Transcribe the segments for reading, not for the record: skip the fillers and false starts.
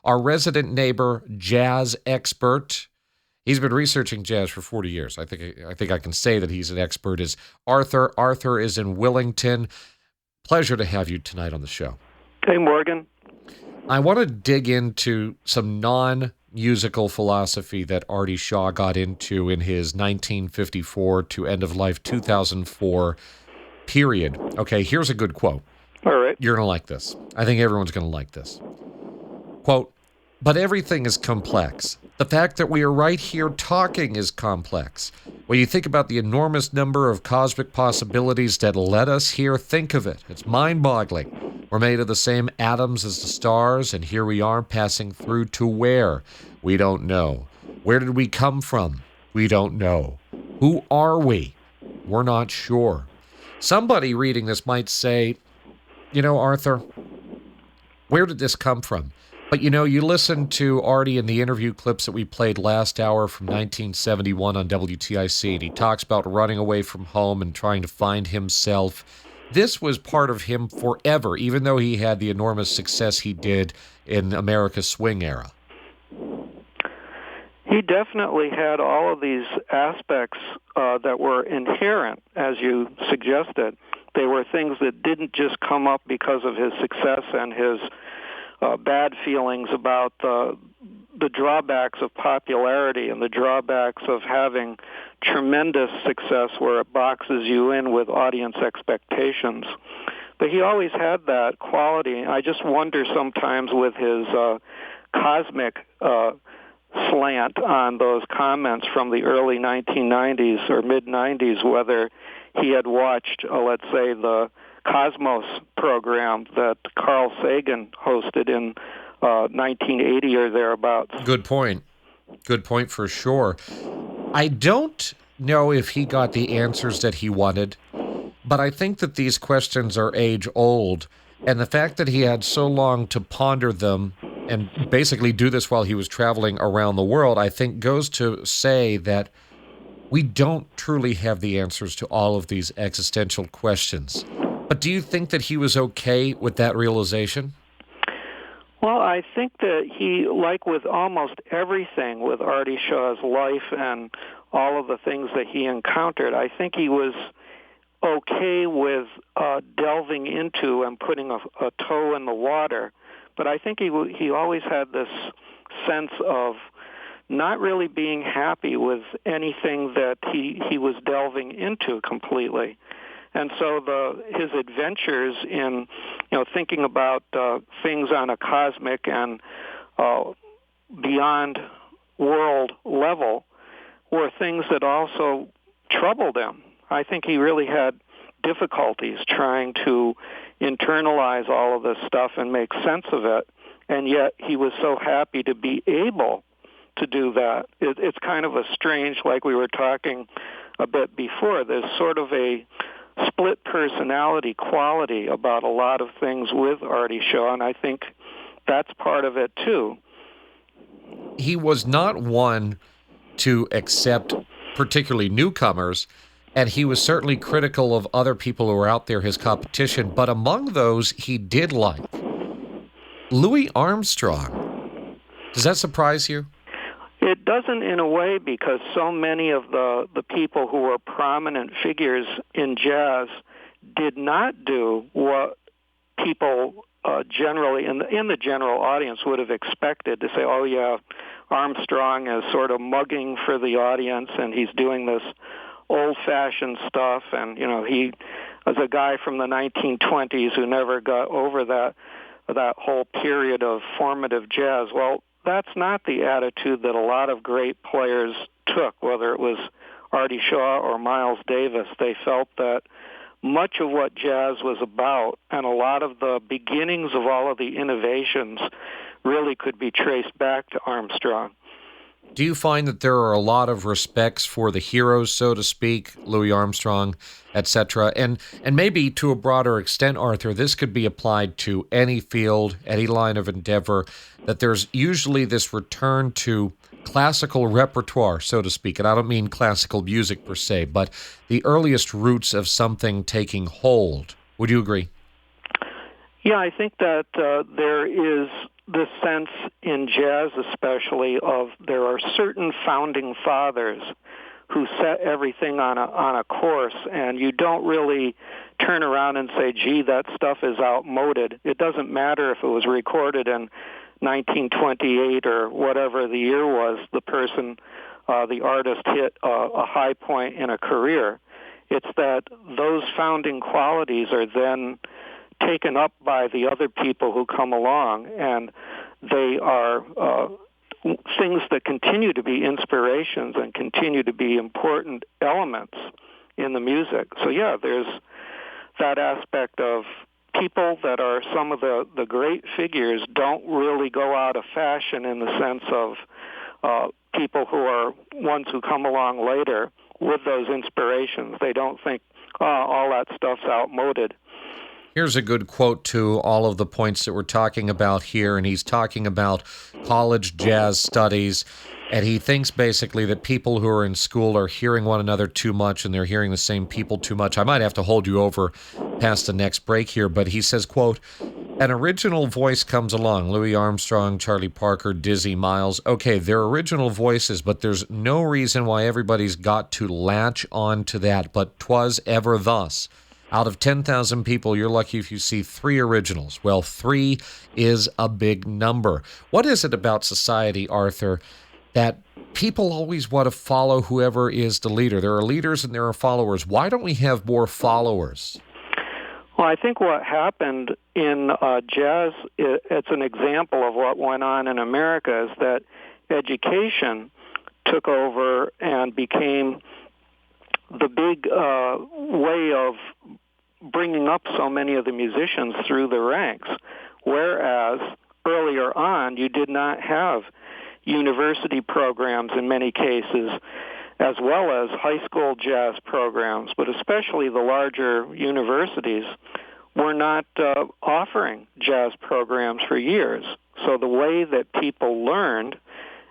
Our resident neighbor, jazz expert. He's been researching jazz for 40 years. I think I can say that he's an expert. Is Arthur. Arthur is in Willington. Pleasure to have you tonight on the show. Hey, Morgan. I want to dig into some non-musical philosophy that Artie Shaw got into in his 1954 to end-of-life 2004 period. Okay, here's a good quote. All right. You're going to like this. I think everyone's going to like this. Quote, "But everything is complex. The fact that we are right here talking is complex. When you think about the enormous number of cosmic possibilities that led us here, think of it. It's mind-boggling. We're made of the same atoms as the stars, and here we are passing through to where? We don't know. Where did we come from? We don't know. Who are we? We're not sure." Somebody reading this might say, Arthur, where did this come from? But, you listen to Artie in the interview clips that we played last hour from 1971 on WTIC, and he talks about running away from home and trying to find himself. This was part of him forever, even though he had the enormous success he did in America's swing era. He definitely had all of these aspects that were inherent, as you suggested. They were things that didn't just come up because of his success and his bad feelings about the drawbacks of popularity and the drawbacks of having tremendous success where it boxes you in with audience expectations. But he always had that quality. I just wonder sometimes with his cosmic slant on those comments from the early 1990s or mid-90s, whether he had watched, let's say, the Cosmos program that Carl Sagan hosted in 1980 or thereabouts. Good point. Good point for sure. I don't know if he got the answers that he wanted, but I think that these questions are age-old, and the fact that he had so long to ponder them and basically do this while he was traveling around the world, I think goes to say that we don't truly have the answers to all of these existential questions. But do you think that he was okay with that realization? Well, I think that he, like with almost everything with Artie Shaw's life and all of the things that he encountered, I think he was okay with delving into and putting a toe in the water. But I think he always had this sense of not really being happy with anything that he was delving into completely. And so his adventures in, thinking about things on a cosmic and beyond world level were things that also troubled him. I think he really had difficulties trying to internalize all of this stuff and make sense of it, and yet he was so happy to be able to do that. It's kind of a strange, like we were talking a bit before, there's sort of a split personality quality about a lot of things with Artie Shaw, and I think that's part of it too. He was not one to accept particularly newcomers, and he was certainly critical of other people who were out there, his competition, but among those he did like Louis Armstrong. Does that surprise you? It doesn't in a way, because so many of the people who were prominent figures in jazz did not do what people generally in the general audience would have expected to say, oh yeah, Armstrong is sort of mugging for the audience and he's doing this old-fashioned stuff, and he was a guy from the 1920s who never got over that whole period of formative jazz. Well, that's not the attitude that a lot of great players took, whether it was Artie Shaw or Miles Davis. They felt that much of what jazz was about and a lot of the beginnings of all of the innovations really could be traced back to Armstrong. Do you find that there are a lot of respects for the heroes, so to speak, Louis Armstrong, etc.? And maybe to a broader extent, Arthur, this could be applied to any field, any line of endeavor, that there's usually this return to classical repertoire, so to speak. And I don't mean classical music per se, but the earliest roots of something taking hold. Would you agree? Yeah, I think that there is this sense in jazz especially of there are certain founding fathers who set everything on a course, and you don't really turn around and say, gee, that stuff is outmoded. It doesn't matter if it was recorded in 1928 or whatever the year was, the artist hit a high point in a career. It's that those founding qualities are then taken up by the other people who come along, and they are things that continue to be inspirations and continue to be important elements in the music. So yeah, there's that aspect of people that are some of the great figures don't really go out of fashion in the sense of people who are ones who come along later with those inspirations. They don't think, oh, all that stuff's outmoded. Here's a good quote to all of the points that we're talking about here, and he's talking about college jazz studies, and he thinks basically that people who are in school are hearing one another too much, and they're hearing the same people too much. I might have to hold you over past the next break here, but he says, quote, an original voice comes along, Louis Armstrong, Charlie Parker, Dizzy, Miles. Okay, they're original voices, but there's no reason why everybody's got to latch on to that, but 'twas ever thus. Out of 10,000 people, you're lucky if you see 3 originals. Well, 3 is a big number. What is it about society, Arthur, that people always want to follow whoever is the leader? There are leaders and there are followers. Why don't we have more followers? Well, I think what happened in jazz, it's an example of what went on in America, is that education took over and became the big way of bringing up so many of the musicians through the ranks, whereas earlier on you did not have university programs in many cases, as well as high school jazz programs, but especially the larger universities were not offering jazz programs for years. So the way that people learned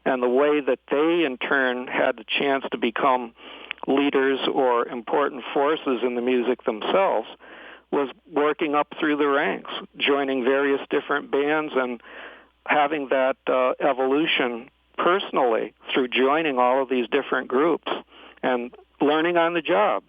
and the way that they in turn had the chance to become leaders or important forces in the music themselves was working up through the ranks, joining various different bands and having that evolution personally through joining all of these different groups and learning on the job.